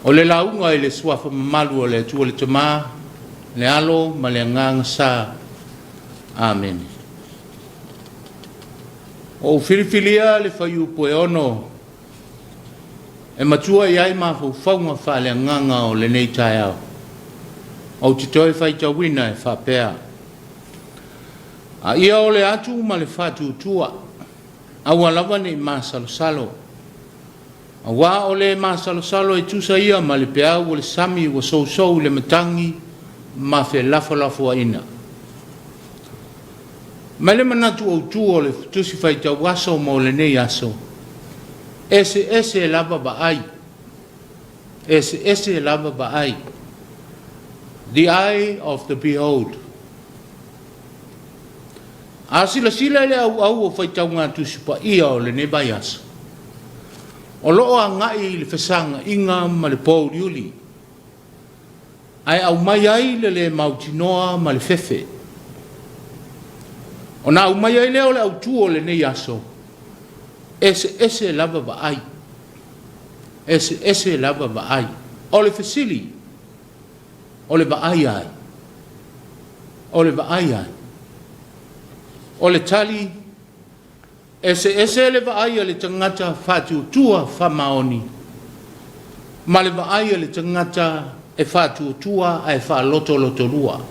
O le launga i le suafa mamalu o le atua le tama, le alo ma le nganga sa. Amen. O filifilia le whaiu poe ono, e matua iai mafu whaunga wha le nganga o le nei tai au. O te toi whai tawina e whapea. A ia o le atu ma le whatu tua, awa lava ni masalo salo. A wā o le masalo salo e tusa ia ma le peau o le sami o sou le matangi ma fe lafo a ina. Ma le manatu o tuo le tusi whai tawaso mo le nei aso. Ese e lava ba ai. Ese e lava ba ai. The eye of the behold. A sila le au o whai taunga tusi pa ia o le nei bai aso. O loo a ngai le whesanga inga ma le pō riuli. Ai au mai ai le mautinoa ma le fefe. O na au mai ai leo le au tuo le nei aso. Ese lava ba ai. Ese lava ba ai. O le fesili. O le ba ai ai. O le ba ai ai. O le tali. Ese le va ai le tangata fatu tua fa maoni. Ma le va ai le tangata e fatu tua ai fa loto lua.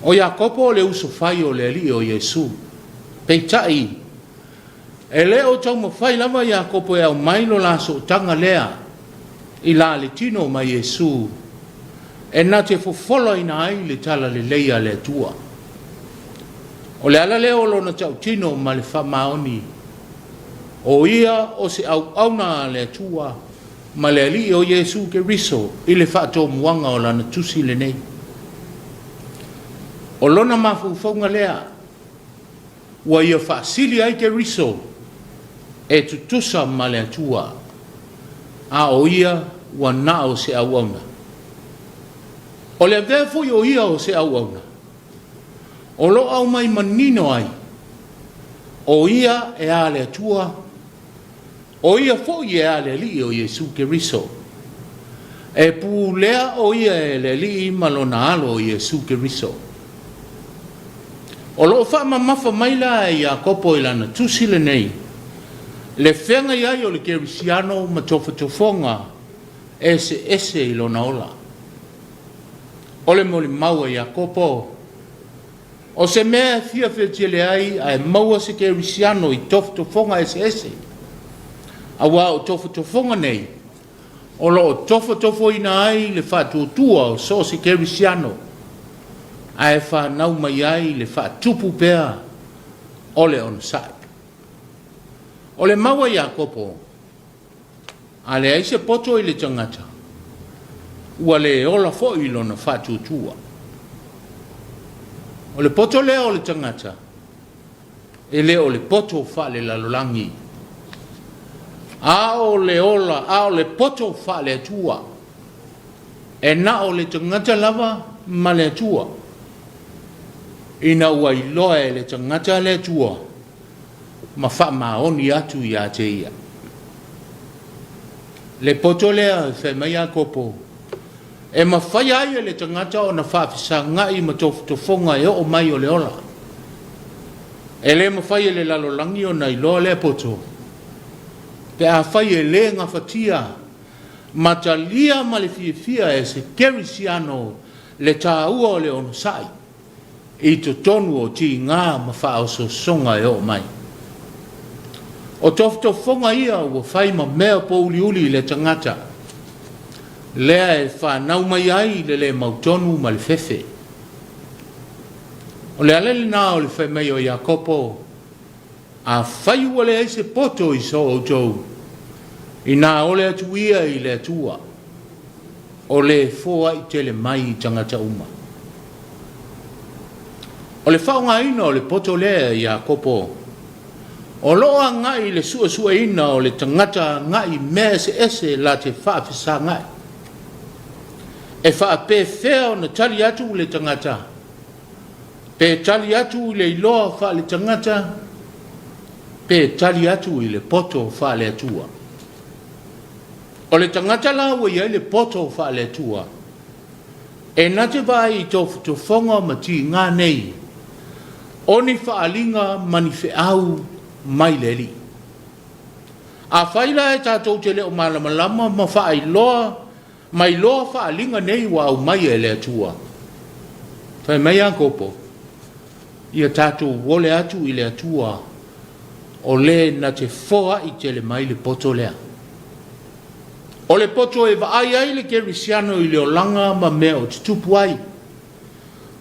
O Iakopo le uso fai o le ali o Yesu. Peitai. E le o tau mo fai lava Iakopo e au mailo laso tanga lea. I la le tino ma Yesu. E na te fofolo ina ai le tala le leia le tua. O le ala leo lona tau tino ma le whamaoni. O ia o se au auna le tua ma le ali o Yesu ke riso i le whaato muanga o lana tusi le nei. O lona mafufonga lea ua ia whaasili ai ke riso e tutusa ma le tua. A o ia ua na o se au auna. O le vefo i o ia o se au auna. O lo au mai manino ai. O ia e a le atua. O ia fo i e a le li o Yesu ke riso. E pu lea o ia e le li malona alo o Yesu ke riso. O lo wha mamafa maila e Iakopo i lana tusi le nei. Le whenga iai o le kerisiano ma tofonga ese i lona ola. O le moli maua Iakopo. O se mea fia whetele ai a e maua se kerisiano i tofonga ese. A wā o tofonga nei. O lo o tofo ina ai le whatuotua o so se kerisiano. A e wha nau mai ai le whatupu pea o le on sai. O le maua Iakopo. A le aise poto i le tangata. Ua le ola fo i lona whatuotua. O le poto lea o le tangata. E lea o le poto wha le lalolangi. A o le poto wha le atua. E na o le tangata lava ma le atua. Ina ua iloa e le tangata le atua. Ma wha maoni atu i a te ia. Le poto lea e mai Iakopo. E ma whai ai le tangata o na whawhisa ngai ma tofonga e o mai o le ola. E le ma whai le lalolangi o na iloa le poto. Pe a whai le ngā whatia. Ma ta lia ma le fia e se kerisiano le tā ua o le ono sai. I to tonu o ti ngā ma wha o so songa e o mai. O tofonga ia o whai ma mea pouliuli le tangata. Lea e whanau mai ai le mautonu ma le fefe. O le alele nā o le whai mai o Iakopo. A whai ua le eise poto i so o tou. I nā o le atuia i le atua. O le fōa i tele mai i tangata uma. O le whaunga ina o le poto lea i Iakopo. O loa ngai le sua ina o le tangata ngai mea ese la te whaafisa ngai. E whaape whea o na tali atu le tangata. Pe tali atu i le iloa wha le tangata. Pe tali atu i le poto wha le atua. O le tangata la ua iai le poto wha le tua. E nate vai to whonga ma ti ngā nei. O ni whaalinga mani au mai le li. A whaila e tātou te leo malamalama ma whaai loa, mai loa whaalinga nei wa au mai e le tua. Whai mai a kopo. Ia tātou wole atu i le atua. O le na te whoa i te le mai le poto lea. O le poto e vaai ai le kerisiano i le olanga ma mea o te tupu ai.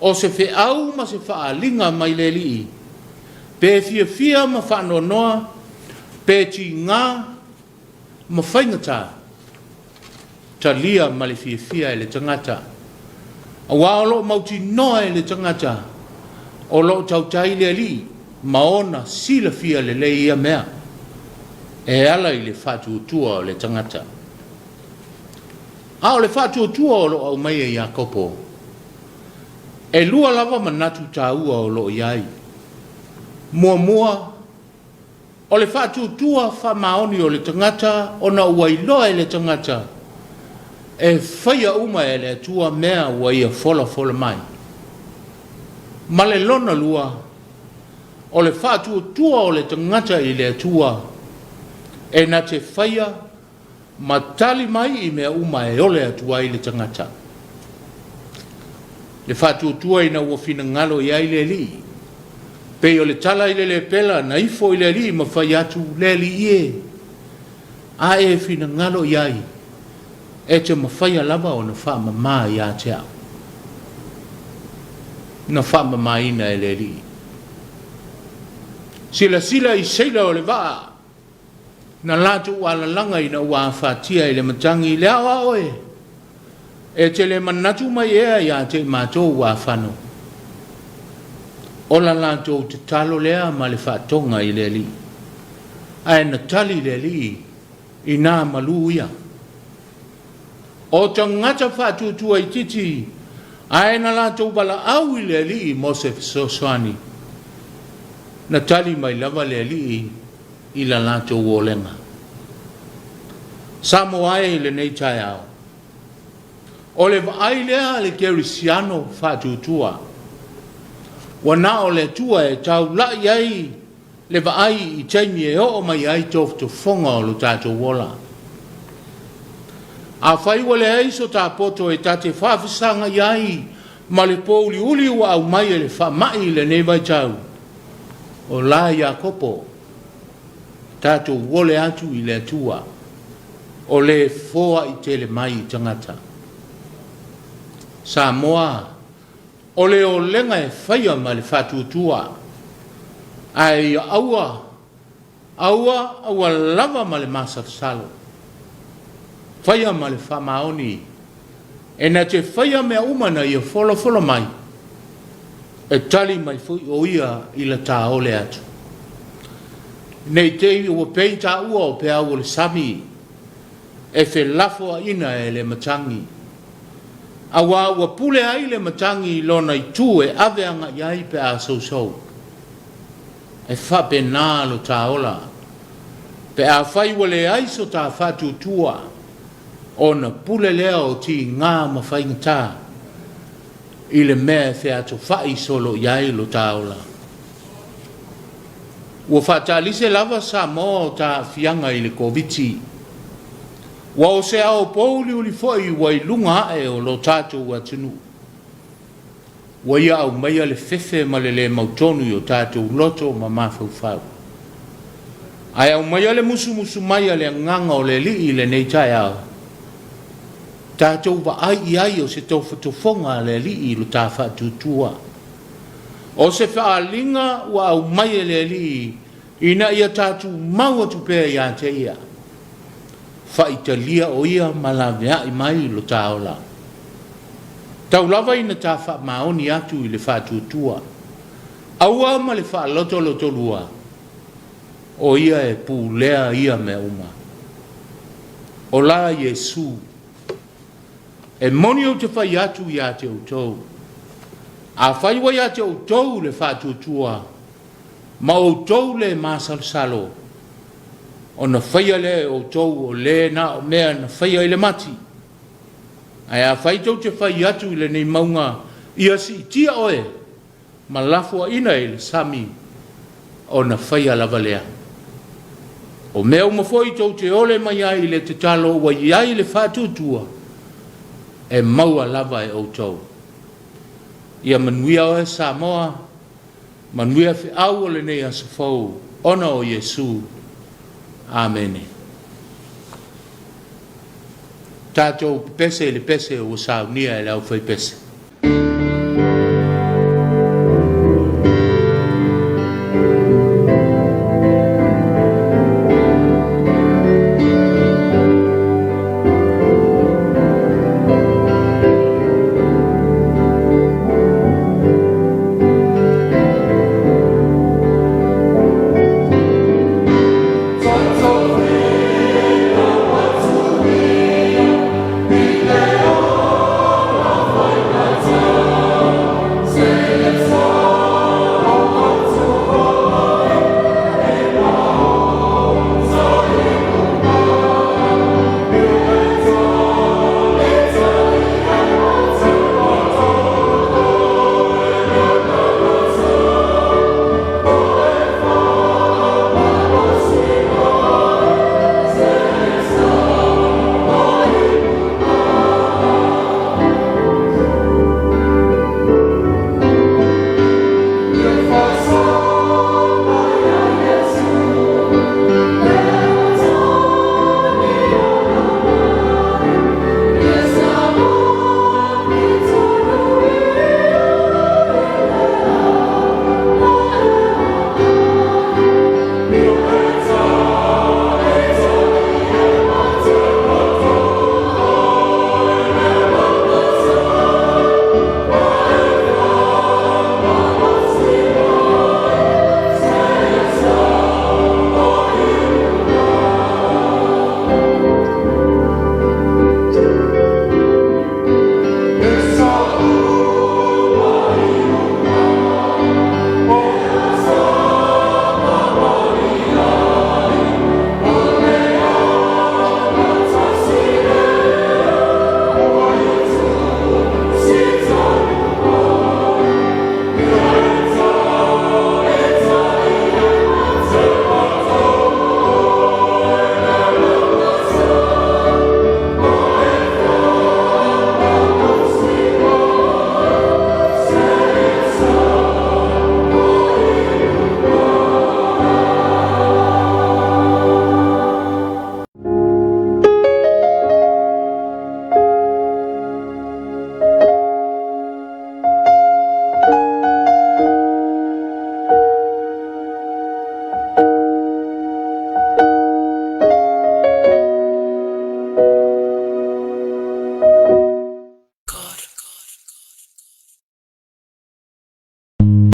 O se whe au ma se whaalinga mai le li. Pe fia ma whanonoa, pe ti ngā ma whaingata. Ta lia ma le fia e le tangata. A wāolo mauti noa e le tangata. O lo tautai le li, maona sila fia le ia mea. E ala i le whatu tua o le tangata. A o le whatu tua o lo au mai e Iakopo. E lua lava manatu tāua o lo iai. Mua, o le whatu tua whamaoni o le tangata, o na uailoa e le tangata. E whaia uma e le tua mea ua ia fola mai. Ma le lona lua, o le whātua tua o le tangata i le tua, e na te whaia, ma tali mai i mea uma e ole atua i le tangata. Le whātua tua i na ua whina ngalo i ai le li, pe o le tala i le pela na ifo i le li ma whai atu le li ie, a e whina ngalo i ai, e te ma whaia lava o na wha ma i a te au. Na whama maina e le li. Sila i seila o le waa. Na latu wala langa i na ua whatia i le matangi le awa oe. E te le manatu mai ea ia te mato ua whano. O la latu te talo lea ma le whatonga i le li. Ai na tali le li i nā malu ia. O tangata whatutua i titi ai na la tau bala au i le li mo se soani. Na tali mai lava le li i la la tau olenga. Samoa e le nei tai au. O le vai lea le kerisiano whatutua. Wana o le tua e tau la iai le vai i taimi e o mai ai tof to fonga o lo tato wola. A whai wale eiso tā poto e tā te whawhisanga iai ma le pōuli uli ua au mai e le whamai le nei vai tau. O la Iakopo, tātou wole atu i le atua, o le foa i te le mai i tangata. Samoa, o le o lenga e whaia ma le whatutua, ai aua lava ma le masa salo. Whaia ma le whamaoni, e na te whaia mea umana i a whola mai, e tali mai fui o ia i la tā ole atu. Nei te ua pei tā ua o pea o le sami, e whe lafoa ina e le matangi. A ua pule ai le matangi lona i tū e aveanga iai pe a sou. E whape nā lo tā ola, pe a whai wale aiso tā whatu tua, o na pule lea o ti ngā mawhaingatā i le mea whea ato whai solo iai lo taola. Ua whatalise lava Samoa o tā whianga i le Komiti. Wa o se ao pouli uli foi wa i lunga e o lo tātou atunu. Wa ia au meia le fefe ma le mautonu i o tātou loto ma mawhauwhau. Ai au meia le musu mai le nganga o le li i le nei tai au. Tātou wa ai o se tofonga le li i lo tā whatutua. O se whaalinga wa au mai le li ina ia tātou maua tupea ia te ia. Whaitalia o ia malavea i mai lo tāola. Tau lava ina tā wha maoni atu i le whatutua. Aua ma le wha loto lua. O ia e pūlea ia me uma. O la Yesu. E moni o te whai atu ia te utou. A whai wai a te utou le whatutua. Ma utou le masal salo. ona whaia le o tau o le na o mea na whaia i le mati. Ai a whai tau te whai atu i le nei maunga ia si tia oe, ma lafua ina i le sami o na whaia lava lea. O mea umafoi tau te ole mai ai le te talo wa iai le whātutua e maua lava e o tau. Ia manuia oe Samoa, manuia fi au o le nei asafau, ona o Yesu. Amen. Tātou pese le pese o saunia e lau whai pese.